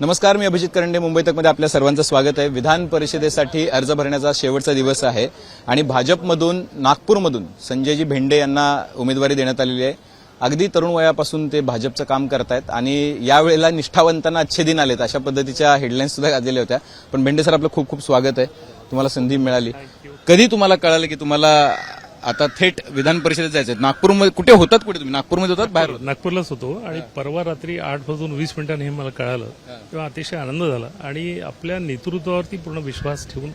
नमस्कार, मी अभिजित करंडे. मुंबई तकमध्ये आपल्या सर्वांचं स्वागत आहे. विधान परिषदेसाठी अर्ज भरण्याचा शेवटचा दिवस आहे आणि भाजपमधून नागपूरमधून संजयजी भेंडे यांना उमेदवारी देण्यात आलेली आहे. अगदी तरुण वयापासून ते भाजपचं काम करतायत आणि यावेळेला निष्ठावंतांना अच्छे दिन आलेत अशा पद्धतीच्या हेडलाईन्स सुद्धा गाजलेल्या होत्या. पण भेंडे सर, आपलं खूप खूप स्वागत आहे. तुम्हाला संधी मिळाली. कधी तुम्हाला कळालं की तुम्हाला आता थेट विधान परिषदेत जायचं आहे? नागपूरमध्ये कुठे होतात? कुठे तुम्ही नागपूरमध्ये होतात? बाहेर होतात? नागपूरलाच होतो आणि परवा रात्री 8:20 हे मला कळालं तेव्हा अतिशय आनंद झाला. आणि आपल्या नेतृत्वावरती पूर्ण विश्वास ठेवून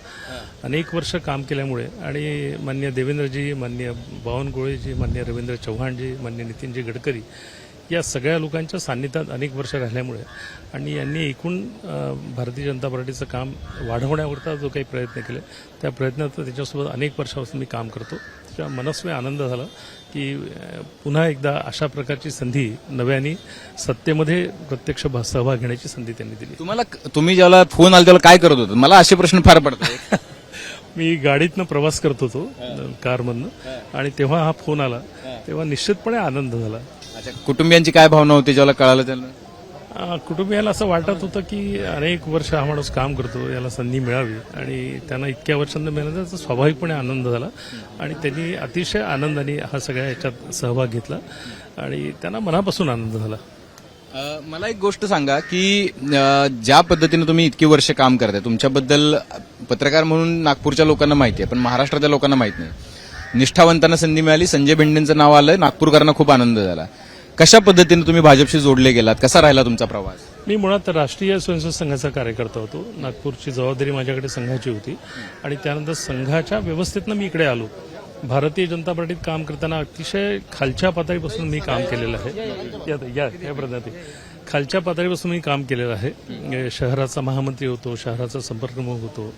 अनेक वर्ष काम केल्यामुळे आणि माननीय देवेंद्रजी, माननीय बावनकुळेजी, माननीय रवींद्र चव्हाणजी, माननीय नितीनजी गडकरी या सगळ्या लोकांच्या सान्निध्यात अनेक वर्ष राहिल्यामुळे आणि यांनी एकूण भारतीय जनता पार्टीचं काम वाढवण्यावरचा जो काही प्रयत्न केले त्या प्रयत्नात त्याच्यासोबत अनेक वर्षापासून मी काम करतो. त्याच्या मनस्वी आनंद झाला की पुन्हा एकदा अशा प्रकारची संधी नव्याने सत्तेमध्ये प्रत्यक्ष सहभाग घेण्याची संधी त्यांनी दिली. तुम्ही ज्याला फोन आला त्याला काय करत होतं? मला असे प्रश्न फार पडतात. मी गाडीतनं प्रवास करत होतो कारमधनं आणि तेव्हा हा फोन आला तेव्हा निश्चितपणे आनंद झाला. अच्छा, कुटुंबियांची काय भावना होती ज्याला कळालं त्यांना? कुटुंबियाला असं वाटत होतं की अनेक वर्ष हा माणूस काम करतो, याला संधी मिळावी आणि त्यांना इतक्या वर्षांना मिळाल्याचा स्वाभाविकपणे आनंद झाला आणि त्यांनी अतिशय आनंदाने हा सगळ्या याच्यात सहभाग घेतला आणि त्यांना मनापासून आनंद झाला. मला एक गोष्ट सांगा की ज्या पद्धतीने तुम्ही इतकी वर्ष काम करताय, तुमच्याबद्दल पत्रकार म्हणून नागपूरच्या लोकांना माहिती आहे पण महाराष्ट्राच्या लोकांना माहित नाही. निष्ठावंतांना संधी मिळाली, संजय भेंडेंचं नाव आलं, नागपूरकरांना खूप आनंद झाला. कशा पद्धतीने तुम्ही भाजपशी जोडले गेलात? कसा राहिला तुमचा प्रवास? मी मुळात राष्ट्रीय स्वयंसेवक संघाचा कार्यकर्ता होतो. नागपूरची जबाबदारी माझ्याकडे संघाची होती आणि त्यानंतर संघाच्या व्यवस्थेतनं मी इकडे आलो. भारतीय जनता पार्टीत काम करताना अतिशय खालच्या पातळीपासून मी काम केलेलं आहे. या प्रधान खालच्या पातळीपासून मी काम केलेलं आहे. शहराचा महामंत्री होतो, शहराचा संपर्कप्रमुख होतो,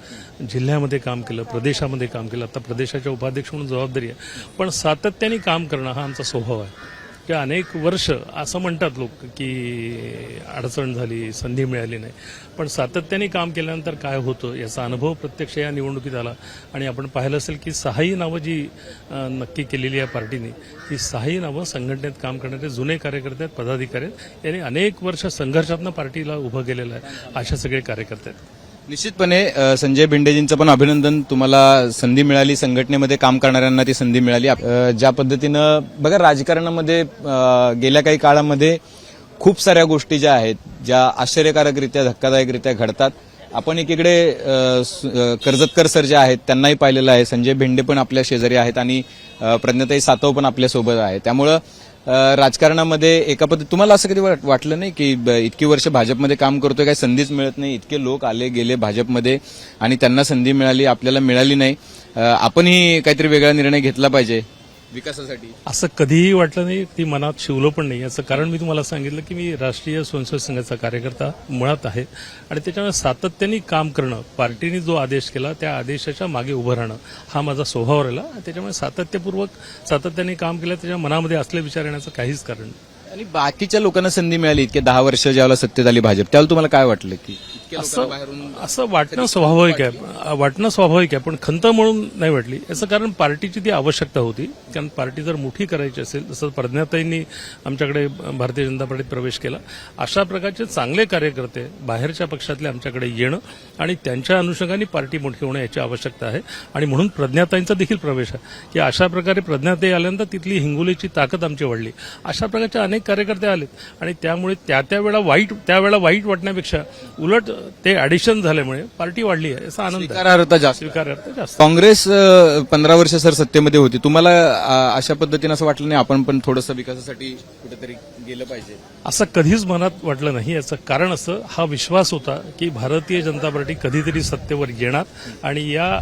जिल्ह्यामध्ये काम केलं, प्रदेशामध्ये काम केलं, आता प्रदेशाच्या उपाध्यक्ष म्हणून जबाबदारी आहे. पण सातत्याने काम करणं हा आमचा स्वभाव आहे. की अनेक वर्ष असं म्हणतात लोक की अडचण झाली, संधी मिळाली नाही, पण सातत्याने काम केल्यानंतर काय होतं याचा अनुभव प्रत्यक्ष या निवडणुकीत आला. आणि आपण पाहिलं असेल की 6ही नावं जी नक्की केलेली आहे पार्टीने, ही 6ही नावं संघटनेत काम करणारे जुने कार्यकर्ते आहेत, पदाधिकारी आहेत. यांनी अनेक वर्ष संघर्षातनं पार्टीला उभं केलेलं आहे. अशा सगळे कार्यकर्ते आहेत. निश्चितपणे संजय भेंडेजींचं पण अभिनंदन. तुम्हाला संधी मिळाली, संघटनेमध्ये काम करणाऱ्यांना ती संधी मिळाली. ज्या पद्धतीनं बघा, राजकारणामध्ये गेल्या काही काळामध्ये खूप साऱ्या गोष्टी ज्या आहेत ज्या आश्चर्यकारकरित्या, धक्कादायकरित्या घडतात. आपण एकीकडे कर्जतकर सर जे आहेत त्यांनाही पाहिलेलं आहे, संजय भेंडे पण आपल्या शेजारी आहेत आणि प्रज्ञाताई सातव पण आपल्यासोबत आहे. त्यामुळं राजकारणामध्ये एका पद्धती तुम्हाला असं कधी वाटलं नाही की इतकी वर्ष भाजपमध्ये काम करतोय, काही संधीच मिळत नाही, इतके लोक आले गेले भाजपमध्ये आणि त्यांना संधी मिळाली, आपल्याला मिळाली नाही, आपणही काहीतरी वेगळा निर्णय घेतला पाहिजे विकासासाठी? असं कधीही वाटलं नाही, ती मनात शिवलं पण नाही. याचं कारण मी तुम्हाला सांगितलं की मी राष्ट्रीय स्वयंसेवक संघाचा कार्यकर्ता मुळात आहे आणि त्याच्यामुळे सातत्याने काम करणं, पार्टीने जो आदेश केला त्या आदेशाच्या मागे उभं राहणं हा माझा स्वभाव राहिला. त्याच्यामुळे सातत्याने काम केलं, त्याच्या मनामध्ये असले विचार येण्याचं काहीच कारण नाही. आणि बाकीच्या लोकांना संधी मिळाली इतके 10 वर्ष ज्यावेळेला सत्तेत आली भाजप, त्यावेळेला तुम्हाला काय वाटलं की असं वाटणं स्वाभाविक आहे, पण खंत म्हणून नाही वाटली. याचं कारण पार्टीची ती आवश्यकता होती. कारण पार्टी जर मोठी करायची असेल, जसं प्रज्ञाताईंनी आमच्याकडे भारतीय जनता पार्टीत प्रवेश केला, अशा प्रकारचे चांगले कार्यकर्ते बाहेरच्या पक्षातले आमच्याकडे येणं आणि त्यांच्या अनुषंगाने पार्टी मोठी होणं याची आवश्यकता आहे. आणि म्हणून प्रज्ञाताईंचा देखील प्रवेश आहे की अशा प्रकारे प्रज्ञाताई आल्यानंतर तिथली हिंगोलीची ताकद आमची वाढली. अशा प्रकारचे अनेक कार्यकर्ते आलेत आणि त्यामुळे त्यावेळेला वाईट वाटण्यापेक्षा उलट ते ऍडिशन झाल्यामुळे पार्टी वाढली आहे, याचा आनंद. स्वीकारार्हता जास्त. काँग्रेस 15 वर्ष सर सत्तेमध्ये होती. तुम्हाला अशा पद्धतीने असं वाटलं नाही आपण पण थोडंसं विकासासाठी कुठेतरी गेलं पाहिजे? असं कधीच मनात वाटलं नाही. याचं कारण असं, हा विश्वास होता की भारतीय जनता पार्टी कधीतरी सत्तेवर येणार आणि या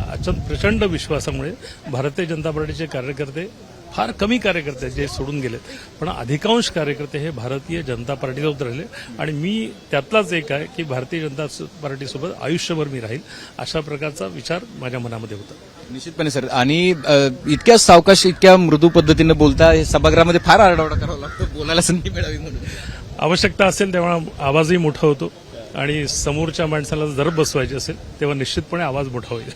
प्रचंड विश्वासामुळे भारतीय जनता पार्टीचे कार्यकर्ते, फार कमी कार्यकर्ते जे सोडून गेलेत, पण अधिकांश कार्यकर्ते हे भारतीय जनता पार्टीला उतरले आणि मी त्यातलाच एक आहे की भारतीय जनता पार्टीसोबत आयुष्यभर मी राहील, अशा प्रकारचा विचार माझ्या मनामध्ये होता. निश्चितपणे सर. आणि इतक्या सावकाश, इतक्या मृदू पद्धतीने बोलता, सभागृहामध्ये फार आरडाओरडा करावा लागतो बोलायला संधी मिळावी म्हणून. आवश्यकता असेल तेव्हा आवाजही मोठा होतो आणि समोरच्या माणसाला जर बसवायचे असेल तेव्हा निश्चितपणे आवाज मोठा होईल.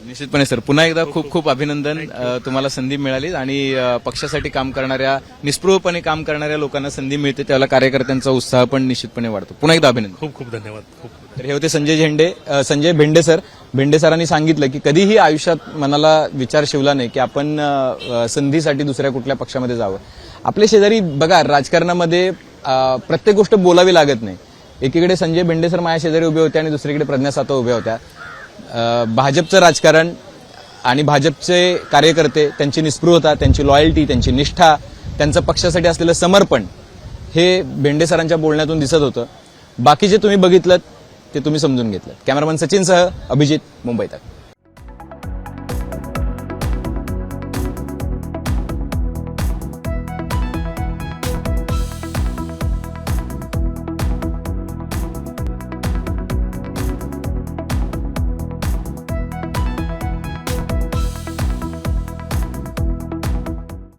निश्चितपणे सर, पुन्हा एकदा खूप खूप अभिनंदन. तुम्हाला संधी मिळाली आणि पक्षासाठी काम करणाऱ्या, निस्पृहपणे काम करणाऱ्या लोकांना संधी मिळते, त्याला कार्यकर्त्यांचा उत्साह पण निश्चितपणे वाढतो. पुन्हा एकदा अभिनंदन. खूप खूप धन्यवाद. खूप तर हे होते संजय भेंडे सर. भेंडे सरांनी सांगितलं की कधीही आयुष्यात मनाला विचार शिवला नाही की आपण संधीसाठी दुसऱ्या कुठल्या पक्षामध्ये जावं. आपले शेजारी बघा, राजकारणामध्ये प्रत्येक गोष्ट बोलावी लागत नाही. एकीकडे संजय भेंडे सर माझ्या शेजारी उभे होते आणि दुसरीकडे प्रज्ञा सातव उभ्या होत्या. भाजपचं राजकारण आणि भाजपचे कार्यकर्ते, त्यांची निस्पृहता, त्यांची लॉयल्टी, त्यांची निष्ठा, त्यांचं पक्षासाठी असलेलं समर्पण हे भेंडे सरांच्या बोलण्यातून दिसत होतं. बाकी जे तुम्ही बघितलं ते तुम्ही समजून घेतलं. कॅमेरामन सचिनसह अभिजित, मुंबई तक.